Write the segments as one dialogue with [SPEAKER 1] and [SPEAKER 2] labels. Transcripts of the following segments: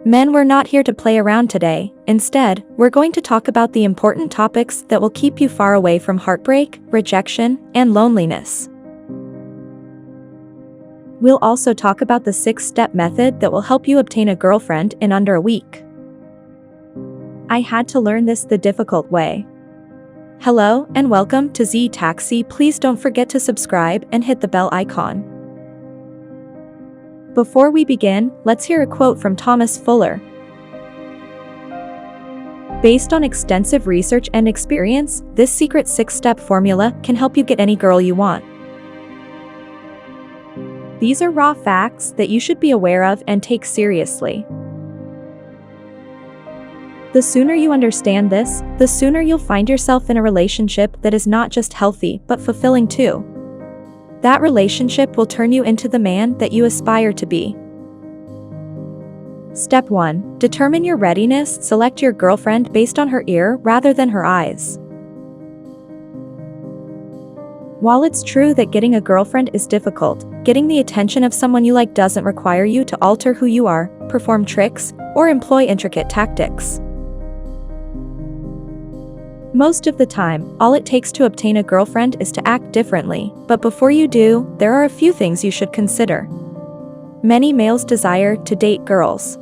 [SPEAKER 1] Men, we're not here to play around today. Instead, we're going to talk about the important topics that will keep you far away from heartbreak, rejection, and loneliness. We'll also talk about the 6-step method that will help you obtain a girlfriend in under a week. I had to learn this the difficult way. Hello and welcome to Z Taxi. Please don't forget to subscribe and hit the bell icon. Before we begin, let's hear a quote from Thomas Fuller. Based on extensive research and experience, this secret 6-step formula can help you get any girl you want. These are raw facts that you should be aware of and take seriously. The sooner you understand this, the sooner you'll find yourself in a relationship that is not just healthy but fulfilling too. That relationship will turn you into the man that you aspire to be. Step 1. Determine your readiness. Select your girlfriend based on her ear rather than her eyes. While it's true that getting a girlfriend is difficult, getting the attention of someone you like doesn't require you to alter who you are, perform tricks, or employ intricate tactics. Most of the time, all it takes to obtain a girlfriend is to act differently, but before you do, there are a few things you should consider. Many males desire to date girls.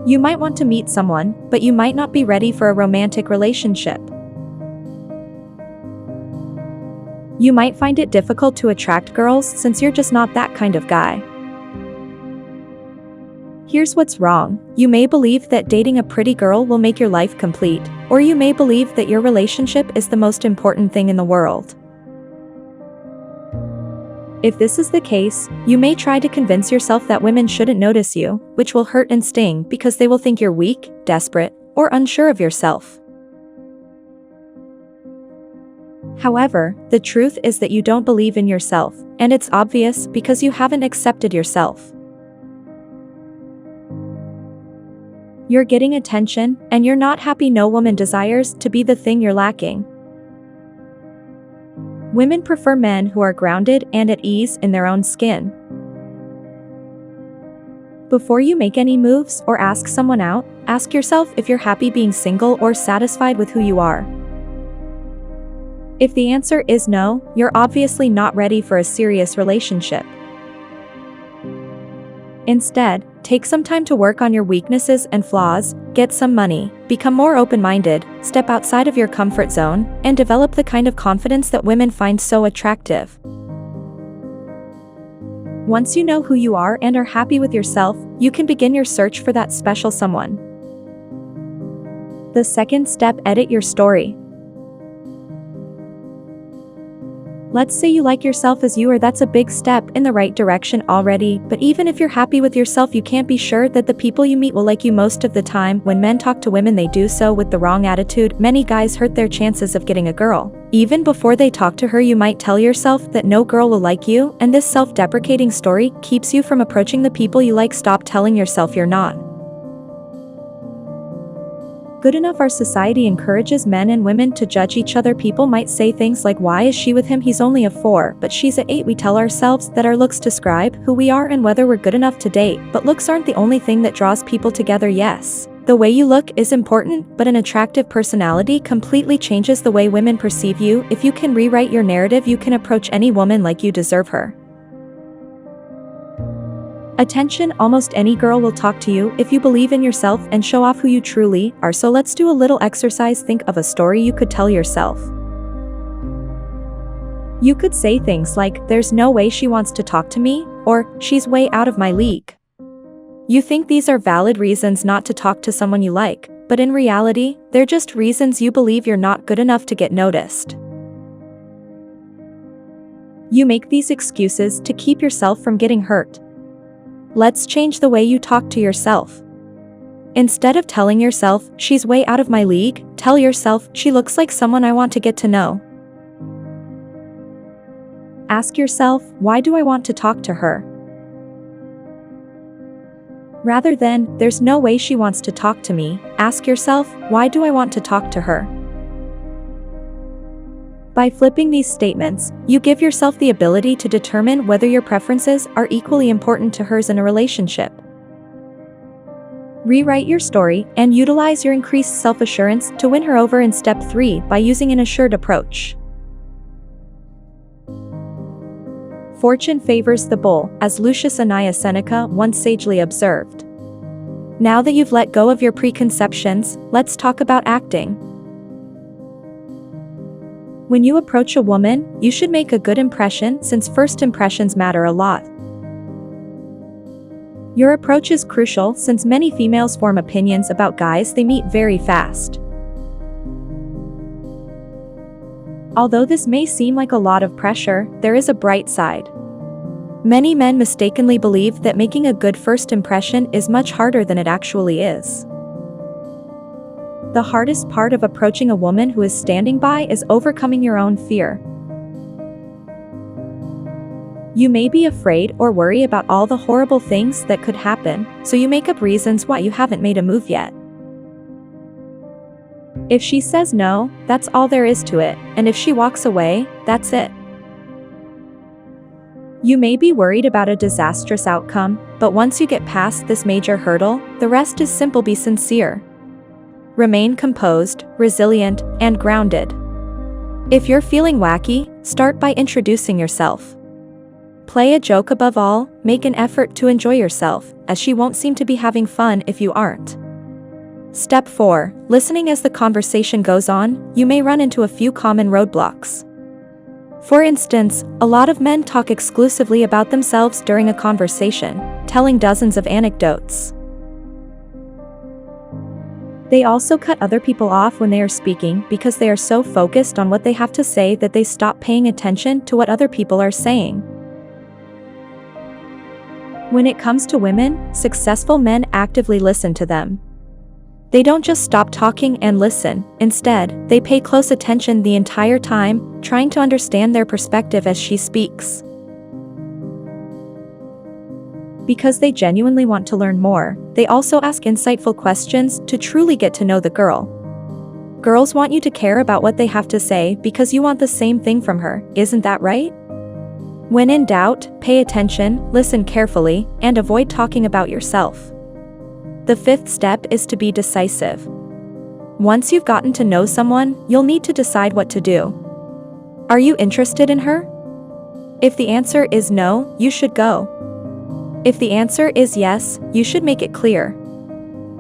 [SPEAKER 1] You might want to meet someone, but you might not be ready for a romantic relationship. You might find it difficult to attract girls since you're just not that kind of guy. Here's what's wrong. You may believe that dating a pretty girl will make your life complete, or you may believe that your relationship is the most important thing in the world. If this is the case, you may try to convince yourself that women shouldn't notice you, which will hurt and sting because they will think you're weak, desperate, or unsure of yourself. However, the truth is that you don't believe in yourself, and it's obvious because you haven't accepted yourself. You're getting attention, and you're not happy. No woman desires to be the thing you're lacking. Women prefer men who are grounded and at ease in their own skin. Before you make any moves or ask someone out, ask yourself if you're happy being single or satisfied with who you are. If the answer is no, you're obviously not ready for a serious relationship. Instead, take some time to work on your weaknesses and flaws, get some money, become more open-minded, step outside of your comfort zone, and develop the kind of confidence that women find so attractive. Once you know who you are and are happy with yourself, you can begin your search for that special someone. The second step: edit your story. Let's say you like yourself as you are. That's a big step in the right direction already, but even if you're happy with yourself, you can't be sure that the people you meet will like you. Most of the time, when men talk to women, they do so with the wrong attitude. Many guys hurt their chances of getting a girl. Even before they talk to her, you might tell yourself that no girl will like you, and this self-deprecating story keeps you from approaching the people you like. Stop telling yourself you're not good enough. Our society encourages men and women to judge each other. People might say things like, "Why is she with him? He's only a 4, but she's a 8. We tell ourselves that our looks describe who we are and whether we're good enough to date, but looks aren't the only thing that draws people together. Yes, the way you look is important, but an attractive personality completely changes the way women perceive you. If you can rewrite your narrative, you can approach any woman like you deserve her attention. Almost any girl will talk to you if you believe in yourself and show off who you truly are. So let's do a little exercise. Think of a story you could tell yourself. You could say things like, "There's no way she wants to talk to me," or "She's way out of my league." You think these are valid reasons not to talk to someone you like, but in reality, they're just reasons you believe you're not good enough to get noticed. You make these excuses to keep yourself from getting hurt. Let's change the way you talk to yourself. Instead of telling yourself, "She's way out of my league," tell yourself, "She looks like someone I want to get to know." Ask yourself, "Why do I want to talk to her?" Rather than, "There's no way she wants to talk to me," ask yourself, "Why do I want to talk to her?" By flipping these statements, you give yourself the ability to determine whether your preferences are equally important to hers in a relationship. Rewrite your story and utilize your increased self-assurance to win her over in step 3 by using an assured approach. Fortune favors the bull, as Lucius Annaeus Seneca once sagely observed. Now that you've let go of your preconceptions, let's talk about acting. When you approach a woman, you should make a good impression since first impressions matter a lot. Your approach is crucial since many females form opinions about guys they meet very fast. Although this may seem like a lot of pressure, there is a bright side. Many men mistakenly believe that making a good first impression is much harder than it actually is. The hardest part of approaching a woman who is standing by is overcoming your own fear. You may be afraid or worry about all the horrible things that could happen, so you make up reasons why you haven't made a move yet. If she says no, that's all there is to it, and if she walks away, that's it. You may be worried about a disastrous outcome, but once you get past this major hurdle, the rest is simple. Be sincere. Remain composed, resilient, and grounded. If you're feeling wacky, start by introducing yourself. Play a joke. Above all, make an effort to enjoy yourself, as she won't seem to be having fun if you aren't. Step 4. Listening. As the conversation goes on, you may run into a few common roadblocks. For instance, a lot of men talk exclusively about themselves during a conversation, telling dozens of anecdotes. They also cut other people off when they are speaking because they are so focused on what they have to say that they stop paying attention to what other people are saying. When it comes to women, successful men actively listen to them. They don't just stop talking and listen, instead, they pay close attention the entire time, trying to understand their perspective as she speaks. Because they genuinely want to learn more, they also ask insightful questions to truly get to know the girl. Girls want you to care about what they have to say because you want the same thing from her, isn't that right? When in doubt, pay attention, listen carefully, and avoid talking about yourself. The 5th step is to be decisive. Once you've gotten to know someone, you'll need to decide what to do. Are you interested in her? If the answer is no, you should go. If the answer is yes, you should make it clear.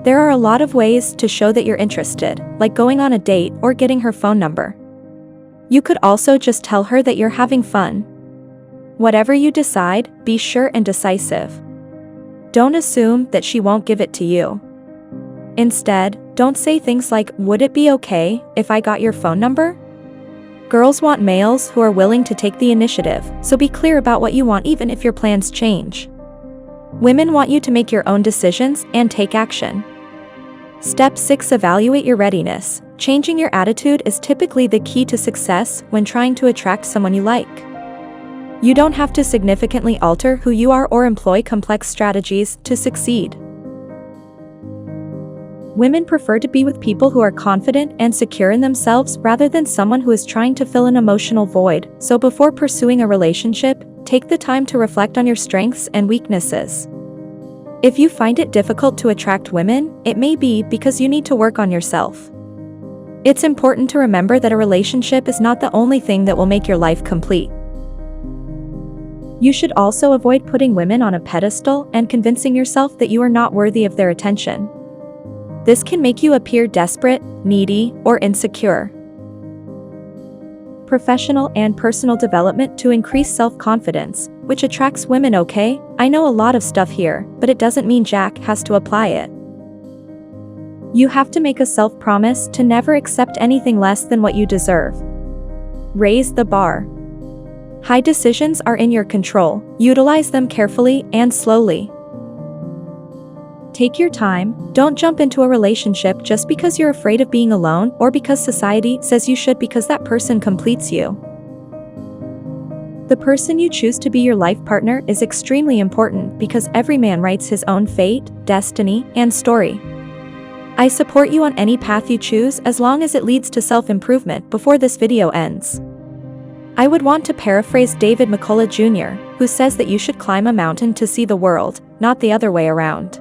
[SPEAKER 1] There are a lot of ways to show that you're interested, like going on a date or getting her phone number. You could also just tell her that you're having fun. Whatever you decide, be sure and decisive. Don't assume that she won't give it to you. Instead, don't say things like, "Would it be okay if I got your phone number?" Girls want males who are willing to take the initiative, so be clear about what you want even if your plans change. Women want you to make your own decisions and take action. Step 6. Evaluate your readiness. Changing your attitude is typically the key to success when trying to attract someone you like. You don't have to significantly alter who you are or employ complex strategies to succeed. Women prefer to be with people who are confident and secure in themselves rather than someone who is trying to fill an emotional void, so before pursuing a relationship, take the time to reflect on your strengths and weaknesses. If you find it difficult to attract women, it may be because you need to work on yourself. It's important to remember that a relationship is not the only thing that will make your life complete. You should also avoid putting women on a pedestal and convincing yourself that you are not worthy of their attention. This can make you appear desperate, needy, or insecure. Professional and personal development to increase self-confidence, which attracts women. Okay, I know a lot of stuff here, but it doesn't mean Jack has to apply it. You have to make a self-promise to never accept anything less than what you deserve. Raise the bar. High decisions are in your control, utilize them carefully and slowly. Take your time, don't jump into a relationship just because you're afraid of being alone or because society says you should because that person completes you. The person you choose to be your life partner is extremely important because every man writes his own fate, destiny, and story. I support you on any path you choose as long as it leads to self-improvement. Before this video ends, I would want to paraphrase David McCullough Jr., who says that you should climb a mountain to see the world, not the other way around.